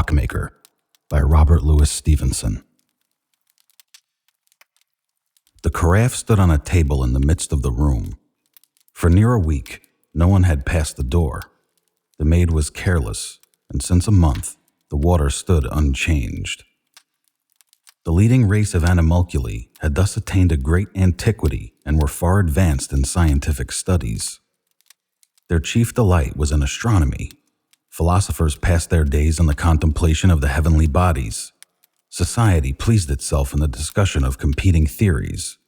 Clockmaker by Robert Louis Stevenson. The caraffe stood on a table in the midst of the room. For near a week, no one had passed the door. The maid was careless, and since a month, the water stood unchanged. The leading race of animalculae had thus attained a great antiquity and were far advanced in scientific studies. Their chief delight was in astronomy. Philosophers passed their days in the contemplation of the heavenly bodies. Society pleased itself in the discussion of competing theories.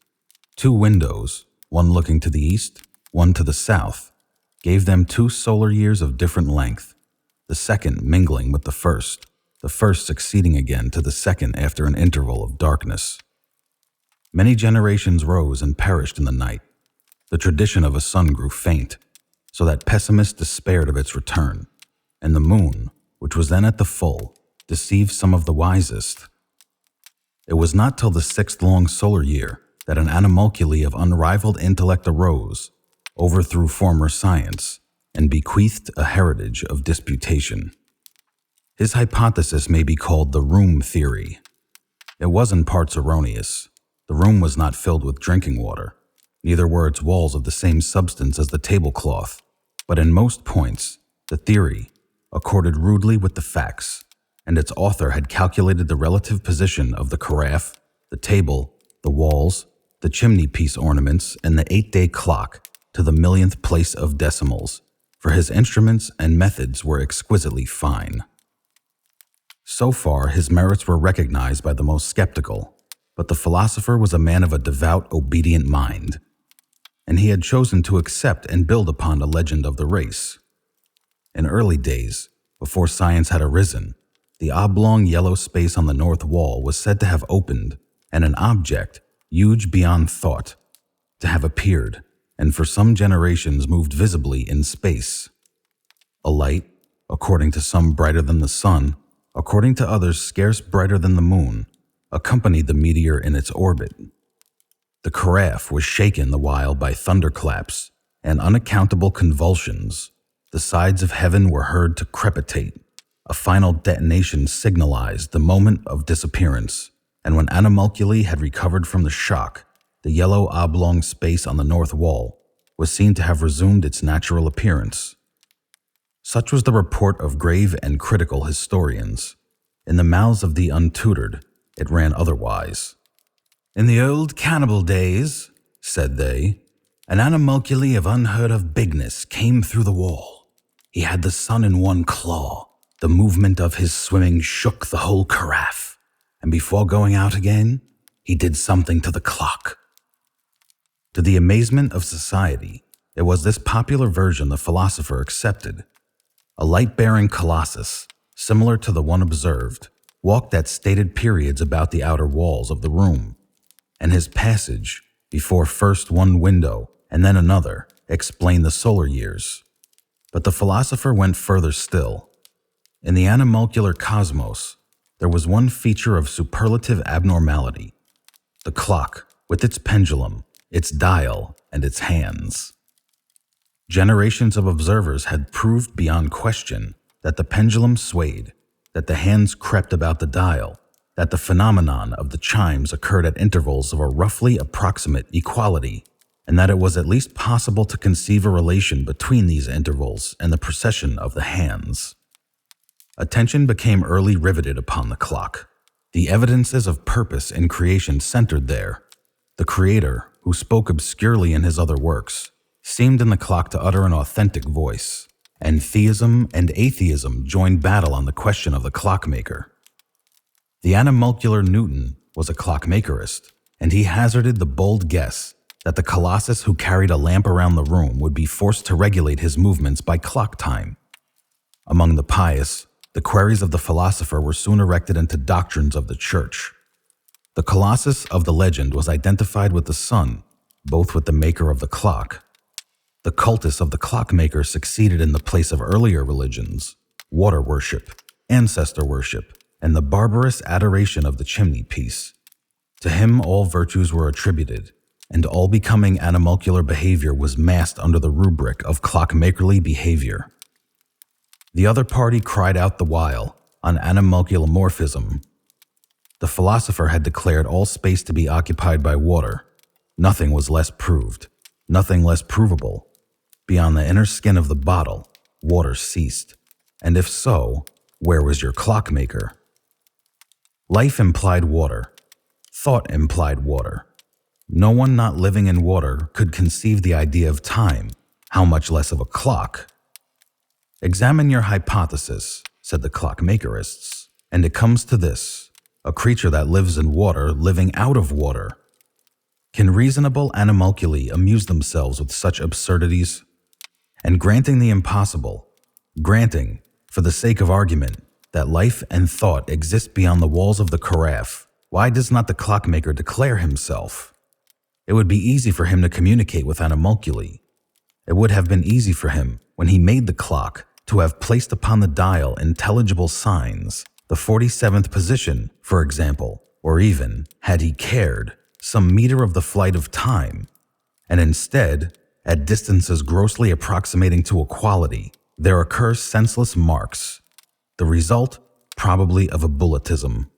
2 windows, one looking to the east, one to the south, gave them 2 solar years of different length, the second mingling with the first succeeding again to the second after an interval of darkness. Many generations rose and perished in the night. The tradition of a sun grew faint, so that pessimists despaired of its return, and the moon, which was then at the full, deceived some of the wisest. It was not till the 6th long solar year that an animalcule of unrivaled intellect arose, overthrew former science, and bequeathed a heritage of disputation. His hypothesis may be called the room theory. It was in parts erroneous. The room was not filled with drinking water, neither were its walls of the same substance as the tablecloth, but in most points, the theory accorded rudely with the facts, and its author had calculated the relative position of the caraffe, the table, the walls, the chimney-piece ornaments, and the 8-day clock to the millionth place of decimals, for his instruments and methods were exquisitely fine. So far, his merits were recognized by the most skeptical, but the philosopher was a man of a devout, obedient mind, and he had chosen to accept and build upon the legend of the race. In early days, before science had arisen, the oblong yellow space on the north wall was said to have opened, and an object, huge beyond thought, to have appeared, and for some generations moved visibly in space. A light, according to some brighter than the sun, according to others scarce brighter than the moon, accompanied the meteor in its orbit. The caraffe was shaken the while by thunderclaps and unaccountable convulsions. The sides of heaven were heard to crepitate. A final detonation signalized the moment of disappearance, and when animalculae had recovered from the shock, the yellow oblong space on the north wall was seen to have resumed its natural appearance. Such was the report of grave and critical historians. In the mouths of the untutored, it ran otherwise. "In the old cannibal days," said they, "an animalcule of unheard of bigness came through the wall. He had the sun in one claw. The movement of his swimming shook the whole caraffe, and before going out again, he did something to the clock." To the amazement of society, it was this popular version the philosopher accepted. A light-bearing colossus, similar to the one observed, walked at stated periods about the outer walls of the room, and his passage, before first one window and then another, explained the solar years. But the philosopher went further still. In the animalcular cosmos, there was one feature of superlative abnormality: the clock, with its pendulum, its dial, and its hands. Generations of observers had proved beyond question that the pendulum swayed, that the hands crept about the dial, that the phenomenon of the chimes occurred at intervals of a roughly approximate equality, and that it was at least possible to conceive a relation between these intervals and the precession of the hands. Attention became early riveted upon the clock. The evidences of purpose in creation centered there. The Creator, who spoke obscurely in his other works, seemed in the clock to utter an authentic voice, and theism and atheism joined battle on the question of the clockmaker. The animalcular Newton was a clockmakerist, and he hazarded the bold guess that the colossus who carried a lamp around the room would be forced to regulate his movements by clock time. Among the pious, the queries of the philosopher were soon erected into doctrines of the church. The colossus of the legend was identified with the sun, both with the maker of the clock. The cultus of the clockmaker succeeded in the place of earlier religions, water worship, ancestor worship, and the barbarous adoration of the chimney piece. To him all virtues were attributed, and all becoming animalcular behavior was massed under the rubric of clockmakerly behavior. The other party cried out the while, on animalculomorphism. The philosopher had declared all space to be occupied by water. Nothing was less proved, nothing less provable. Beyond the inner skin of the bottle, water ceased. And if so, where was your clockmaker? Life implied water. Thought implied water. No one not living in water could conceive the idea of time, how much less of a clock. Examine your hypothesis, said the clockmakerists, and it comes to this: a creature that lives in water living out of water. Can reasonable animalculae amuse themselves with such absurdities? And granting the impossible, granting, for the sake of argument, that life and thought exist beyond the walls of the caraffe, why does not the clockmaker declare himself? It would be easy for him to communicate with animalculae. It would have been easy for him, when he made the clock, to have placed upon the dial intelligible signs, the 47th position, for example, or even, had he cared, some meter of the flight of time. And instead, at distances grossly approximating to equality, there occur senseless marks, the result, probably, of a bulletism.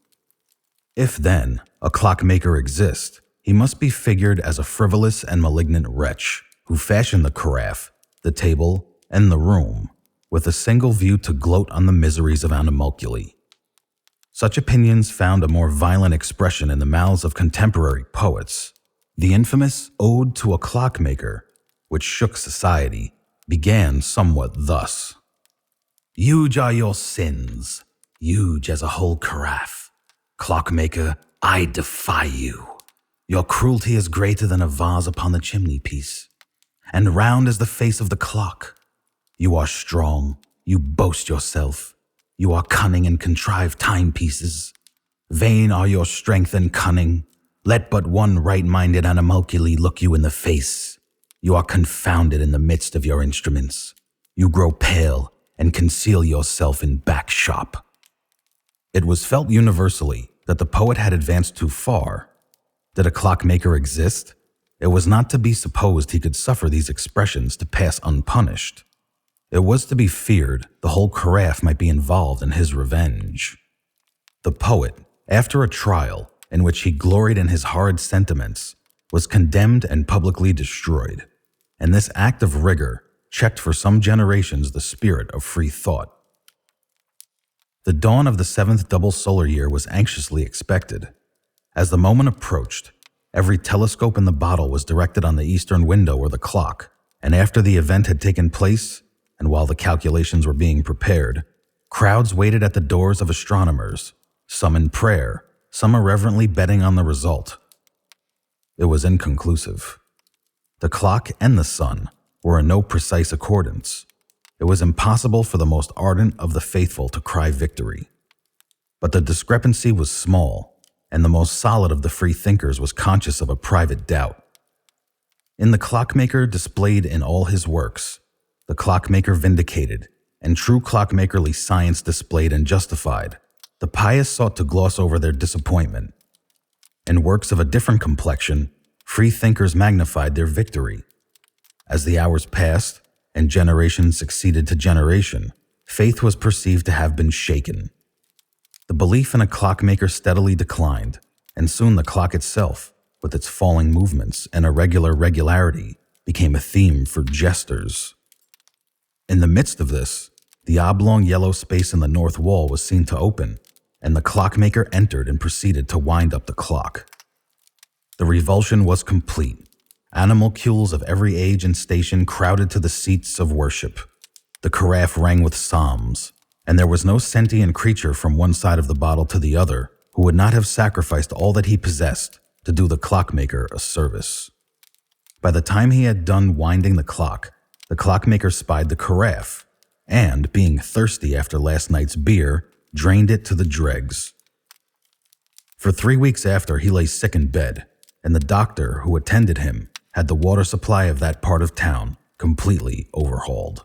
If, then, a clockmaker exists, he must be figured as a frivolous and malignant wretch who fashioned the caraffe, the table, and the room, with a single view to gloat on the miseries of animalculae. Such opinions found a more violent expression in the mouths of contemporary poets. The infamous Ode to a Clockmaker, which shook society, began somewhat thus: Huge are your sins, huge as a whole caraffe. Clockmaker, I defy you. Your cruelty is greater than a vase upon the chimney-piece, and round as the face of the clock. You are strong, you boast yourself. You are cunning and contrive timepieces. Vain are your strength and cunning. Let but one right-minded animalculae look you in the face. You are confounded in the midst of your instruments. You grow pale and conceal yourself in back shop. It was felt universally that the poet had advanced too far. Did a clockmaker exist? It was not to be supposed he could suffer these expressions to pass unpunished. It was to be feared the whole caraffe might be involved in his revenge. The poet, after a trial in which he gloried in his horrid sentiments, was condemned and publicly destroyed, and this act of rigor checked for some generations the spirit of free thought. The dawn of the 7th double solar year was anxiously expected. As the moment approached, every telescope in the bottle was directed on the eastern window or the clock, and after the event had taken place, and while the calculations were being prepared, crowds waited at the doors of astronomers, some in prayer, some irreverently betting on the result. It was inconclusive. The clock and the sun were in no precise accordance. It was impossible for the most ardent of the faithful to cry victory. But the discrepancy was small, and the most solid of the free thinkers was conscious of a private doubt. In the clockmaker displayed in all his works, the clockmaker vindicated, and true clockmakerly science displayed and justified, the pious sought to gloss over their disappointment. In works of a different complexion, free thinkers magnified their victory. As the hours passed, and generation succeeded to generation, faith was perceived to have been shaken. The belief in a clockmaker steadily declined, and soon the clock itself, with its falling movements and irregular regularity, became a theme for jesters. In the midst of this, the oblong yellow space in the north wall was seen to open, and the clockmaker entered and proceeded to wind up the clock. The revulsion was complete. Animalcules of every age and station crowded to the seats of worship. The caraffe rang with psalms, and there was no sentient creature from one side of the bottle to the other who would not have sacrificed all that he possessed to do the clockmaker a service. By the time he had done winding the clockmaker spied the caraffe, and, being thirsty after last night's beer, drained it to the dregs. For 3 weeks after, he lay sick in bed, and the doctor who attended him had the water supply of that part of town completely overhauled.